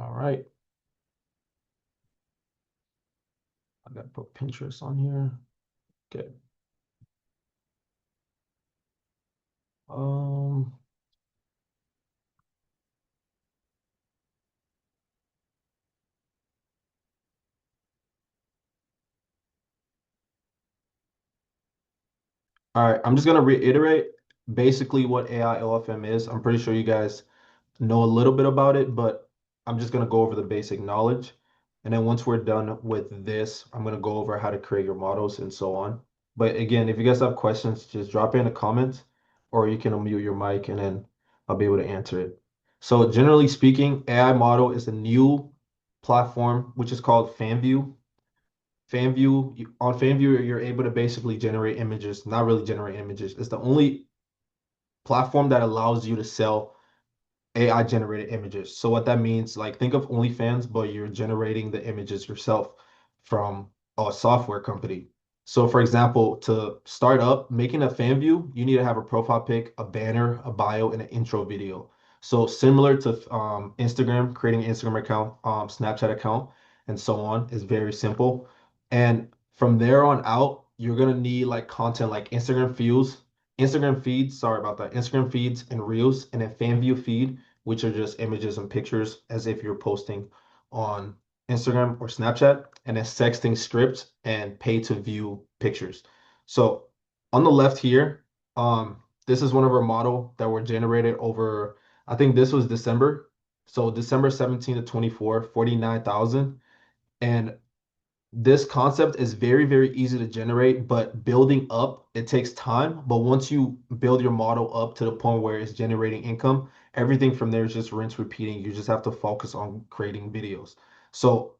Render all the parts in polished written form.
All right. I gotta put Pinterest on here. Okay. Um, all right. I'm just gonna reiterate basically what AI LFM is. I'm pretty sure you guys know a little bit about it, but I'm just gonna go over the basic knowledge. And then once we're done with this, I'm gonna go over how to create your models and so on. But again, if you guys have questions, just drop it in the comments or you can unmute your mic and then I'll be able to answer it. So generally speaking, AI model is a new platform which is called Fanvue. On Fanvue, you're able to basically generate images, not really generate images. It's the only platform that allows you to sell AI generated images. So what that means, like think of OnlyFans, but you're generating the images yourself from a software company. So for example, to start up making a fan view, you need to have a profile pic, a banner, a bio, and an intro video. So similar to Instagram, creating an Instagram account, Snapchat account, and so on is very simple. And from there on out, you're gonna need like content like Instagram feeds, sorry about that, Instagram feeds and Reels, and then fan view feed, which are just images and pictures as if you're posting on Instagram or Snapchat, and then sexting scripts and pay to view pictures. So on the left here, this is one of our model that were generated over, I think this was December. So December 17 to 24, 49,000. And this concept is very, very easy to generate, but building up, it takes time. But once you build your model up to the point where it's generating income, everything from there is just rinse repeating. You just have to focus on creating videos. So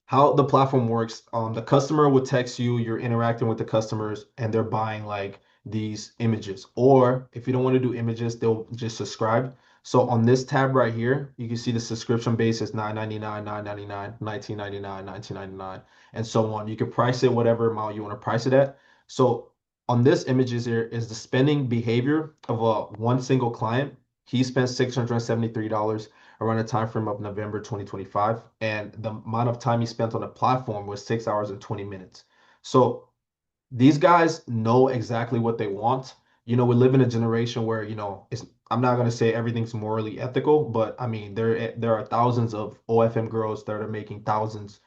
how the platform works, the customer would text you, you're interacting with the customers, and they're buying like these images. Or if you don't want to do images, they'll just subscribe. So on this tab right here, you can see the subscription base is 9.99, 9.99, 19.99, 19.99, and so on. You can price it whatever amount you want to price it at. So on this images here is the spending behavior of one single client. He spent $673 around the time frame of November 2025. And the amount of time he spent on the platform was 6 hours and 20 minutes. So these guys know exactly what they want. We live in a generation where, I'm not going to say everything's morally ethical, but I mean, there are thousands of OFM girls that are making thousands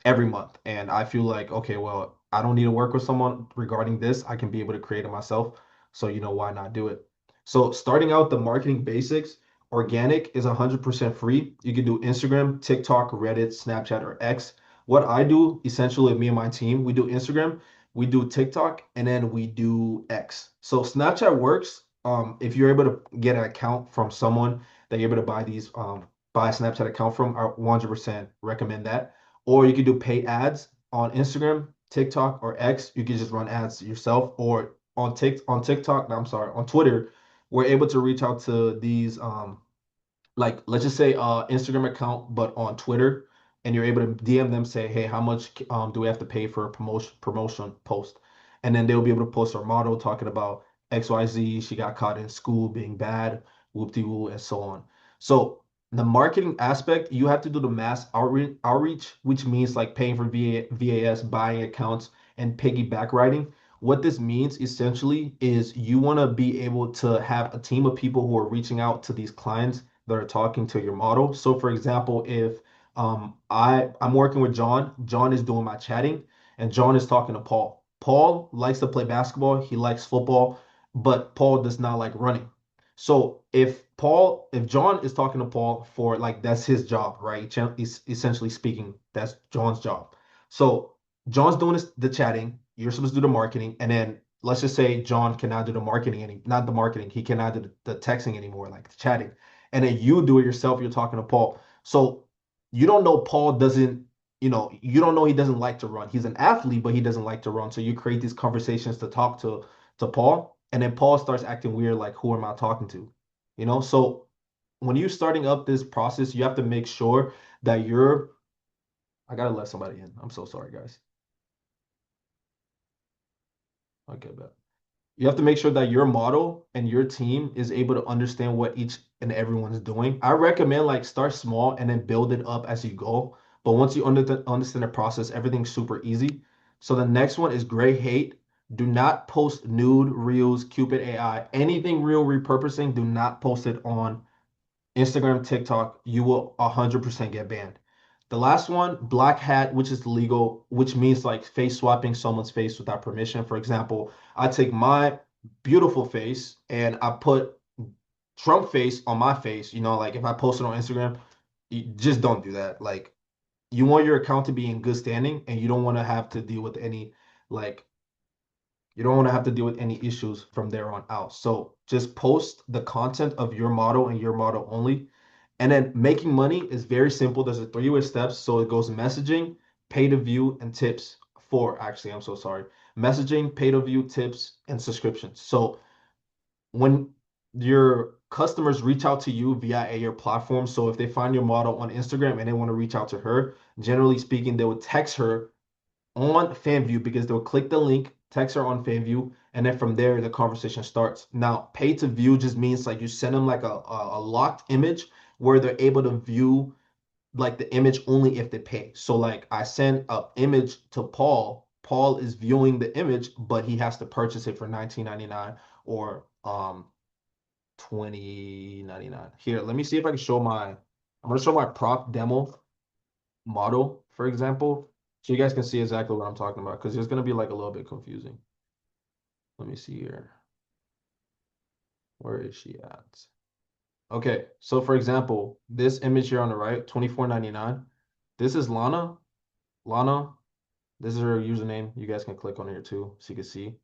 every month. And I feel like, okay, well, I don't need to work with someone regarding this. I can be able to create it myself. So, why not do it? So, starting out the marketing basics, organic is 100% free. You can do Instagram, TikTok, Reddit, Snapchat, or X. What I do, essentially, me and my team, we do Instagram, we do TikTok, and then we do X. So, Snapchat works. If you're able to get an account from someone that you're able to buy a Snapchat account from, I 100% recommend that. Or you could do paid ads on Instagram, TikTok, or X. You can just run ads yourself. Or on TikTok, no, I'm sorry, on Twitter, we're able to reach out to these like let's just say Instagram account, but on Twitter, and you're able to DM them, say, hey, how much do we have to pay for a promotion post? And then they'll be able to post our model talking about XYZ, she got caught in school being bad, whoop-de-woo, and so on. So the marketing aspect, you have to do the mass outreach, which means like paying for VAS, buying accounts, and piggyback writing. What this means essentially is you want to be able to have a team of people who are reaching out to these clients that are talking to your model. So for example, if I'm working with John, John is doing my chatting, and John is talking to Paul. Paul likes to play basketball, he likes football, but Paul does not like running. So if John is talking to Paul for like that's his job, right? Essentially speaking, that's John's job. So John's doing the chatting, you're supposed to do the marketing, and then let's just say John cannot do the marketing not the marketing, he cannot do the texting anymore, like the chatting, and then you do it yourself, you're talking to Paul. So you don't know Paul doesn't, you don't know he doesn't like to run. He's an athlete, but he doesn't like to run. So you create these conversations to talk to Paul, and then Paul starts acting weird, like who am I talking to? So when you're starting up this process, you have to make sure that I gotta let somebody in. I'm so sorry, guys. Okay, bet. You have to make sure that your model and your team is able to understand what each and everyone's doing. I recommend like start small and then build it up as you go. But once you understand the process, everything's super easy. So the next one is gray hate. Do not post nude reels, Cupid AI, anything real repurposing. Do not post it on Instagram, TikTok. You will 100% get banned. The last one, black hat, which is legal, which means like face swapping someone's face without permission. For example, I take my beautiful face and I put Trump face on my face. You know, like if I post it on Instagram, you just don't do that. Like you want your account to be in good standing and you don't want to have to deal with any like you don't want to have to deal with any issues from there on out. So just post the content of your model and your model only. And then making money is very simple. There's a three-way steps. So it goes messaging, pay to view, and tips. Four, actually, I'm so sorry. Messaging, pay to view, tips, and subscriptions. So when your customers reach out to you via your platform, so if they find your model on Instagram and they want to reach out to her, generally speaking, they would text her on Fanvue because they'll click the link, text her on Fanvue, and then from there the conversation starts. Now, pay to view just means like you send them like a locked image where they're able to view like the image only if they pay. So like I send an image to Paul. Paul is viewing the image, but he has to purchase it for 19.99 or 20.99. Here, let me see if I can show my I'm gonna show my prop demo model, for example, so you guys can see exactly what I'm talking about because it's gonna be like a little bit confusing. Let me see here. Where is she at? Okay, so for example, this image here on the right, 24.99. This is Lana. Lana, this is her username. You guys can click on here too, so you can see.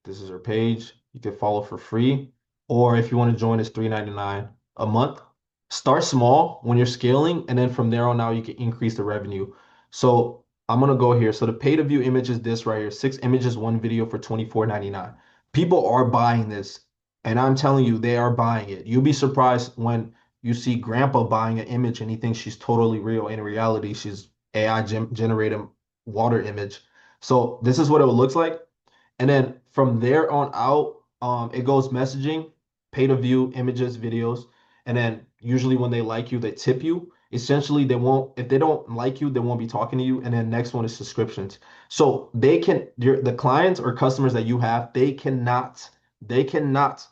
This is her page. You can follow for free. Or if you want to join, it's $3.99 a month. Start small when you're scaling, and then from there on out, you can increase the revenue. So I'm gonna go here. So the pay to view image is this right here. 6 images, one video for $24.99. People are buying this, and I'm telling you, they are buying it. You'll be surprised when you see grandpa buying an image and he thinks she's totally real. In reality, she's AI generated water image. So this is what it looks like. And then from there on out, it goes messaging, pay to view images, videos, and then usually when they like you, they tip you. Essentially, they won't, if they don't like you, they won't be talking to you. And then next one is subscriptions. So the clients or customers that you have, they cannot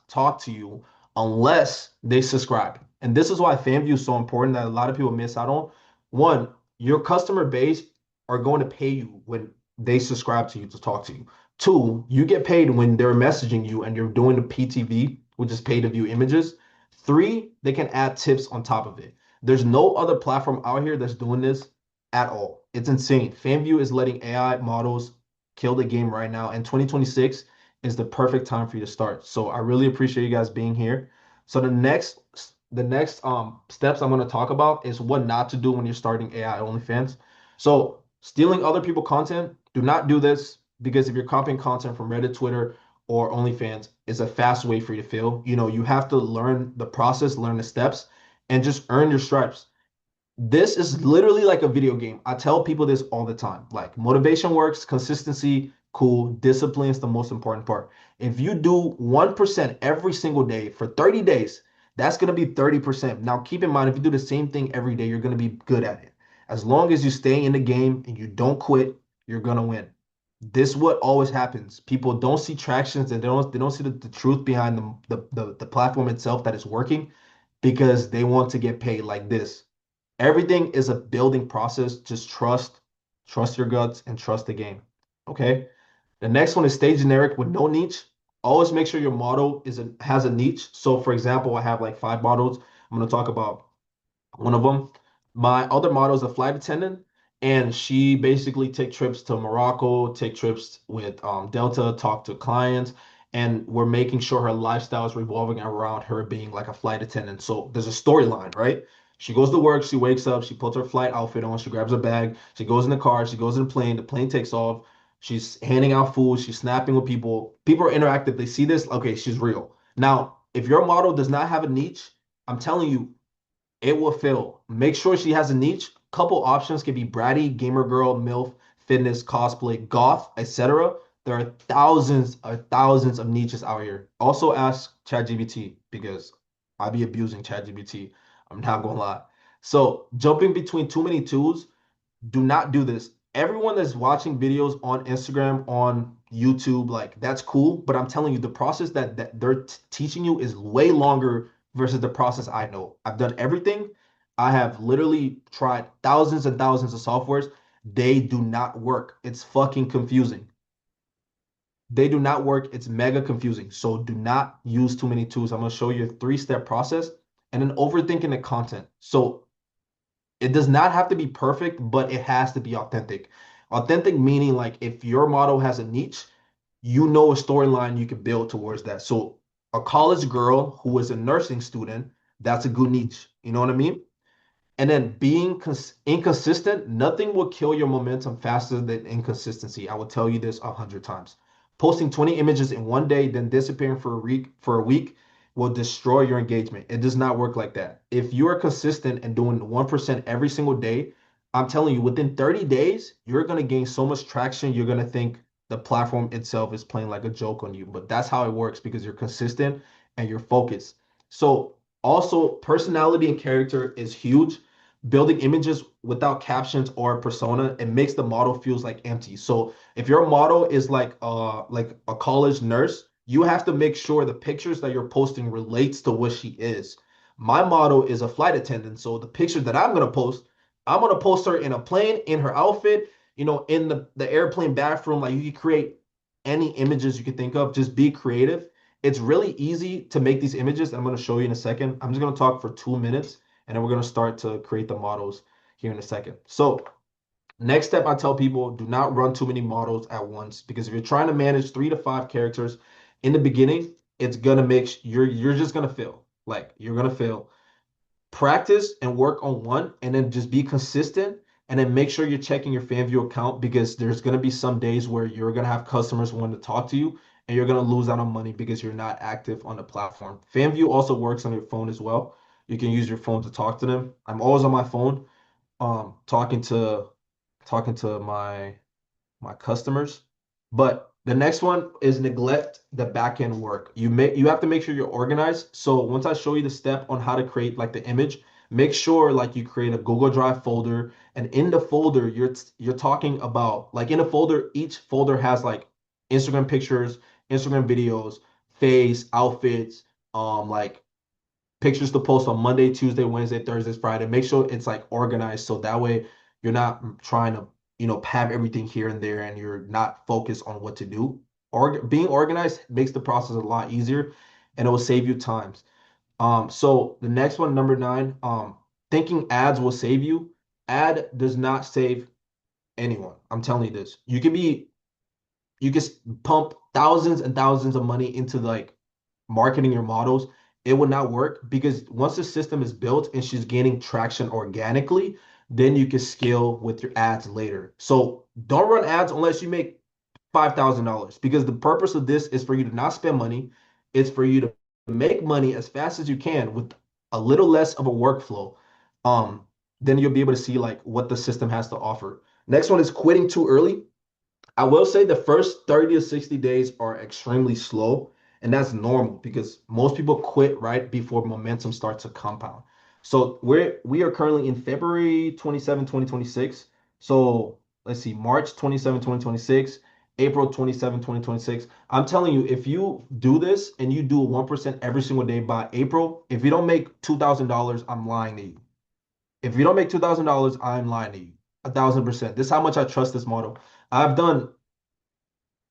talk to you unless they subscribe. And this is why FanView is so important that a lot of people miss out on. One, your customer base are going to pay you when they subscribe to you to talk to you. Two, you get paid when they're messaging you and you're doing the PTV, which is pay to view images. Three, they can add tips on top of it. There's no other platform out here that's doing this at all. It's insane. FanView is letting AI models kill the game right now, and 2026 is the perfect time for you to start. So I really appreciate you guys being here. So the next steps I'm going to talk about is what not to do when you're starting AI OnlyFans. So stealing other people content, do not do this because if you're copying content from Reddit, Twitter, or OnlyFans, it's a fast way for you to fail. You know, you have to learn the process, learn the steps, and just earn your stripes. This is literally like a video game. I tell people this all the time. Like motivation works, consistency, cool, discipline is the most important part. If you do 1% every single day for 30 days, that's going to be 30%. Now, keep in mind, if you do the same thing every day, you're going to be good at it. As long as you stay in the game and you don't quit, you're going to win. This is what always happens. People don't see tractions and they don't see the truth behind the platform itself that is working because they want to get paid like this. Everything is a building process. Just trust your guts, and trust the game. Okay. The next one is stay generic with no niche. Always make sure your model has a niche. So, for example, I have like 5 models. I'm going to talk about one of them. My other model is a flight attendant, and she basically take trips to Morocco, take trips with Delta, talk to clients, and we're making sure her lifestyle is revolving around her being like a flight attendant. So there's a storyline, right? She goes to work, she wakes up, she puts her flight outfit on, she grabs her bag, she goes in the car, she goes in the plane takes off, she's handing out food, she's snapping with people. People are interactive, they see this, okay, she's real. Now, if your model does not have a niche, I'm telling you, it will fill. Make sure she has a niche. Couple options can be bratty, gamer girl, MILF, fitness, cosplay, goth, etc. There are thousands of niches out here. Also ask ChatGPT because I be abusing ChatGPT. I'm not gonna lie. So jumping between too many tools, do not do this. Everyone that's watching videos on Instagram, on YouTube, like that's cool. But I'm telling you, the process that they're teaching you is way longer versus the process I know. I've done everything. I have literally tried thousands and thousands of softwares. They do not work. It's fucking confusing. They do not work. It's mega confusing. So do not use too many tools. I'm going to show you a three-step process and then overthinking the content. So it does not have to be perfect, but it has to be authentic. Authentic meaning like if your model has a niche, you know a storyline you can build towards that. So a college girl who is a nursing student, that's a good niche. You know what I mean? And then being inconsistent, nothing will kill your momentum faster than inconsistency. I will tell you this 100 times. Posting 20 images in one day, then disappearing for a week will destroy your engagement. It does not work like that. If you are consistent and doing 1% every single day, I'm telling you, within 30 days, you're going to gain so much traction. You're going to think the platform itself is playing like a joke on you. But that's how it works because you're consistent and you're focused. So also, personality and character is huge. Building images without captions or persona, it makes the model feels like empty. So if your model is like a college nurse, you have to make sure the pictures that you're posting relates to what she is. My model is a flight attendant, so the picture that I'm gonna post her in a plane, in her outfit, in the airplane bathroom. Like you can create any images you can think of. Just be creative. It's really easy to make these images. I'm going to show you in a second. I'm just going to talk for 2 minutes and then we're going to start to create the models here in a second. So, next step, I tell people do not run too many models at once because if you're trying to manage 3 to 5 characters in the beginning, it's going to make you're just going to fail. Like, you're going to fail. Practice and work on one and then just be consistent and then make sure you're checking your Fanvue account because there's going to be some days where you're going to have customers wanting to talk to you and you're going to lose out on money because you're not active on the platform. Fanvue also works on your phone as well. You can use your phone to talk to them. I'm always on my phone talking to my customers. But the next one is neglect the back end work. You have to make sure you're organized. So once I show you the step on how to create like the image, make sure like you create a Google Drive folder, and in the folder you're talking about like in a folder, each folder has like Instagram pictures, Instagram videos, face, outfits, like pictures to post on Monday, Tuesday, Wednesday, Thursday, Friday. Make sure it's like organized so that way you're not trying to, have everything here and there and you're not focused on what to do. Or being organized makes the process a lot easier and it will save you times. So the next one, number 9, thinking ads will save you. Ad does not save anyone. I'm telling you this. You can pump thousands and thousands of money into like marketing your models. It would not work because once the system is built and she's gaining traction organically, then you can scale with your ads later. So don't run ads unless you make $5,000 because the purpose of this is for you to not spend money. It's for you to make money as fast as you can with a little less of a workflow. Um, then you'll be able to see like what the system has to offer. Next one is quitting too early. I will say the first 30 to 60 days are extremely slow, and that's normal because most people quit right before momentum starts to compound. So we are currently in February 27, 2026. So let's see, March 27, 2026, April 27, 2026. I'm telling you, if you do this and you do 1% every single day by April, if you don't make $2,000, I'm lying to you. If you don't make $2,000, I'm lying to you. 1,000%. This is how much I trust this model. I've done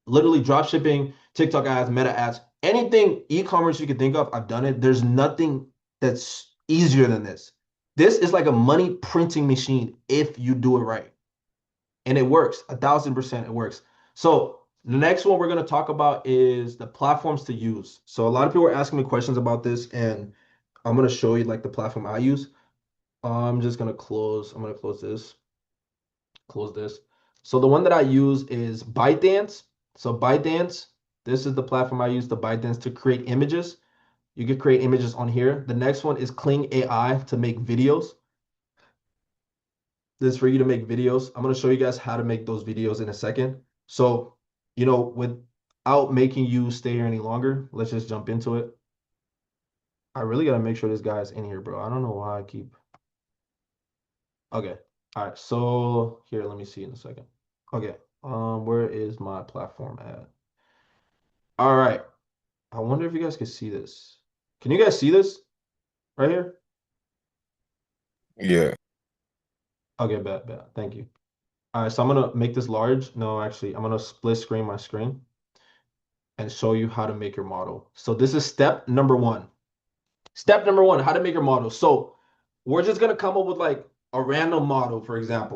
literally drop shipping, TikTok ads, meta ads, anything e-commerce you can think of, I've done it. There's nothing that's easier than this. This is like a money printing machine if you do it right. And it works. 1,000% it works. So the next one we're going to talk about is the platforms to use. So a lot of people are asking me questions about this, and I'm going to show you like the platform I use. I'm going to close this. So the one that I use is ByteDance. So ByteDance, this is the platform I use, the ByteDance, to create images. You can create images on here. The next one is Kling AI to make videos. This is for you to make videos. I'm going to show you guys how to make those videos in a second. So without making you stay here any longer, let's just jump into it. I really gotta make sure this guy's in here, bro. I don't know why I keep. Okay. All right. So here, let me see in a second. Okay. Where is my platform at? All right. I wonder if you guys can see this. Can you guys see this right here? Yeah. Okay, bet. Thank you. All right, so I'm gonna make this large. No, actually, I'm gonna split screen my screen and show you how to make your model. So this is step number one. Step number one, how to make your model. So we're just gonna come up with like a random model, for example.